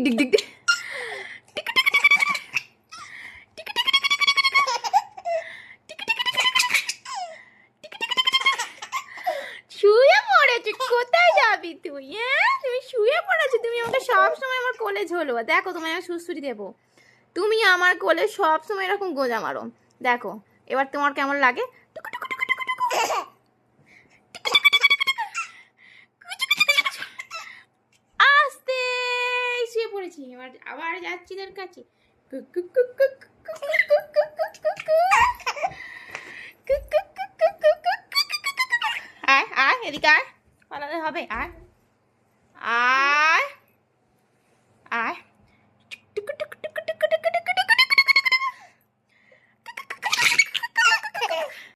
ডিক ডিক শুয়ে পড়েছি। কোথায় যাবি তুই? হ্যাঁ, তুমি শুয়ে পড়েছো। তুমি আমাকে সবসময় আমার কোলে ঝোলো। দেখো তোমায় আমি সুড়সুড়ি দেবো। তুমি আমার কোলে সবসময় এরকম গোজা মারো। দেখো এবার তোমার কেমন লাগে। আস্তে শুয়ে পড়েছি। এবার আবার যাচ্ছি তোর কাছে। আয় আয় এদিকে আয়, পালালে হবে। আয় আয়।